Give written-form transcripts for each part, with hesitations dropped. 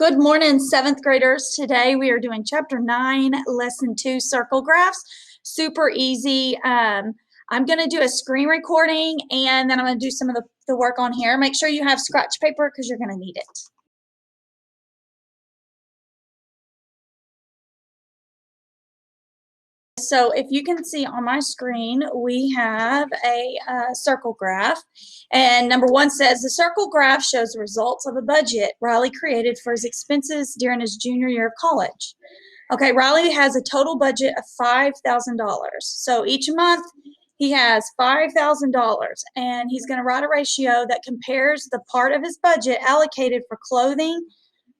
Good morning, 7th graders. Today we are doing chapter 9, lesson 2, circle graphs. Super easy. I'm going to do a screen recording and then I'm going to do some of the work on here. Make sure you have scratch paper because you're going to need it. So if you can see on my screen, we have a circle graph. And number 1 says, the circle graph shows the results of a budget Riley created for his expenses during his junior year of college. Okay, Riley has a total budget of $5,000. So each month he has $5,000 and he's going to write a ratio that compares the part of his budget allocated for clothing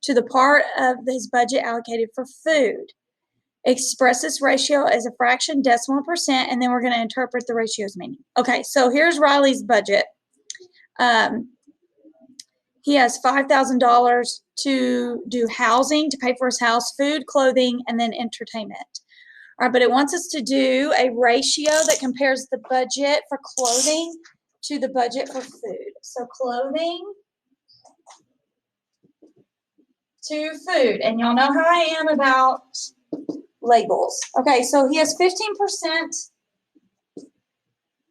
to the part of his budget allocated for food. Express this ratio as a fraction, decimal, percent, and then we're going to interpret the ratio's meaning. Okay, so here's Riley's budget. He has $5,000 to do housing, to pay for his house, food, clothing, and then entertainment. All right, but it wants us to do a ratio that compares the budget for clothing to the budget for food. So clothing to food. And y'all know how I am about labels. Okay, so he has 15%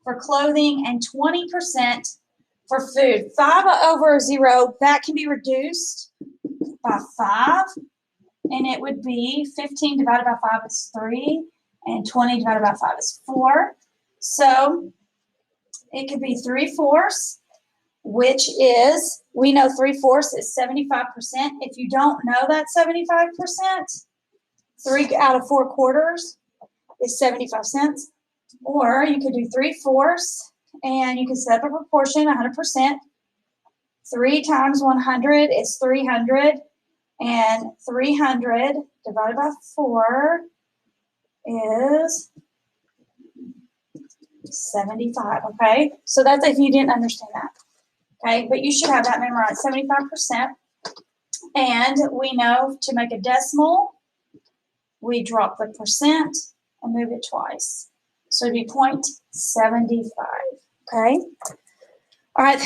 for clothing and 20% for food. 5 over 0, that can be reduced by 5, and it would be 15 divided by 5 is 3, and 20 divided by 5 is 4. So it could be 3/4, which is, we know 3/4 is 75%. If you don't know that 75%, 3 out of 4 quarters is 75 cents. Or you could do 3/4, and you can set up a proportion, 100%. 3 times 100 is 300, and 300 divided by 4 is 75, okay? So that's if you didn't understand that, okay? But you should have that memorized, 75%. And we know to make a decimal, we drop the percent and move it twice. So it'd be 0.75, okay? All right,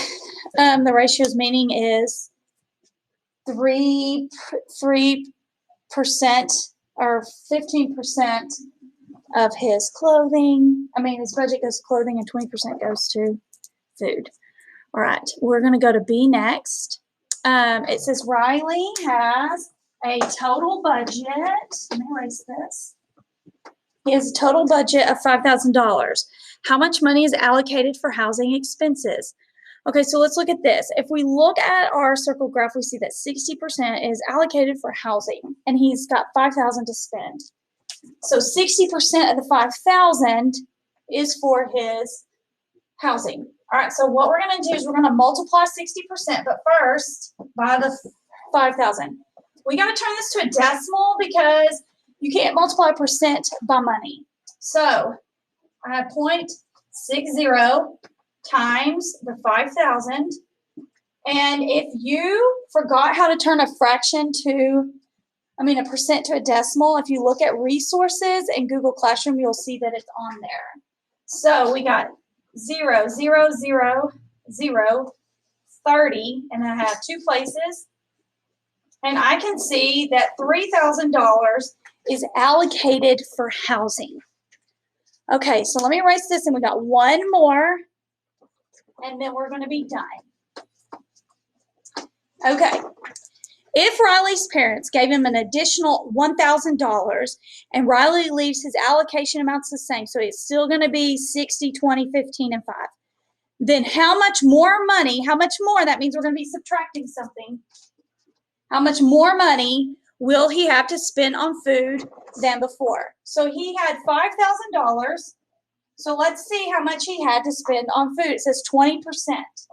the ratio's meaning is 3% or 15% of his clothing. His budget goes to clothing and 20% goes to food. All right, we're going to go to B next. It says Riley has a total budget. Let me erase this. He has a total budget of $5,000. How much money is allocated for housing expenses? Okay, so let's look at this. If we look at our circle graph, we see that 60% is allocated for housing, and he's got $5,000 to spend. So 60% of the $5,000 is for his housing. All right, so what we're going to do is we're going to multiply 60%, but first by the 5,000. We got to turn this to a decimal because you can't multiply percent by money. So I have 0.60 times the 5,000. And if you forgot how to turn a fraction to, a percent to a decimal, if you look at resources in Google Classroom, you'll see that it's on there. So we got 0, 0, 0, 0, 30, and I have 2 places. And I can see that $3,000 is allocated for housing. Okay, so let me erase this, and we got one more, and then we're going to be done. Okay, if Riley's parents gave him an additional $1,000 and Riley leaves his allocation amounts the same, so it's still going to be 60, 20, 15, and 5, then how much more money, that means we're going to be subtracting something, how much more money will he have to spend on food than before? So he had $5,000. So let's see how much he had to spend on food. It says 20%.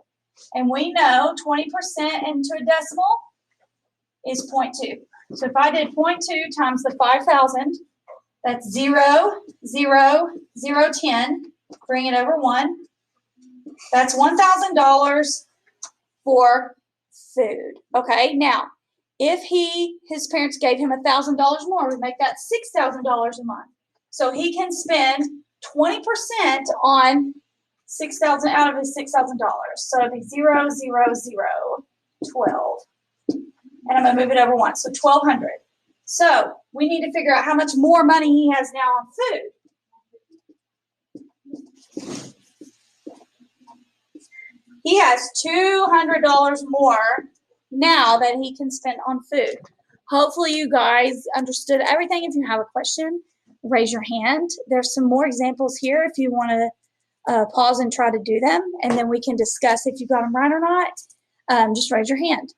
And we know 20% into a decimal is 0.2. So if I did 0.2 times the 5,000, that's 0, 0, 0, 10. Bring it over 1. That's $1,000 for food. Okay, now, if his parents gave him $1,000 more, we make that $6,000 a month. So he can spend 20% on $6,000 out of his $6,000. So it'd be 0, 0, 0, 12. and I'm gonna move it over once, so 1,200. So we need to figure out how much more money he has now on food. He has $200 more now that he can spend on food. Hopefully you guys understood everything. If you have a question, raise your hand. There's some more examples here if you want to pause and try to do them, and then we can discuss if you got them right or not. Just raise your hand.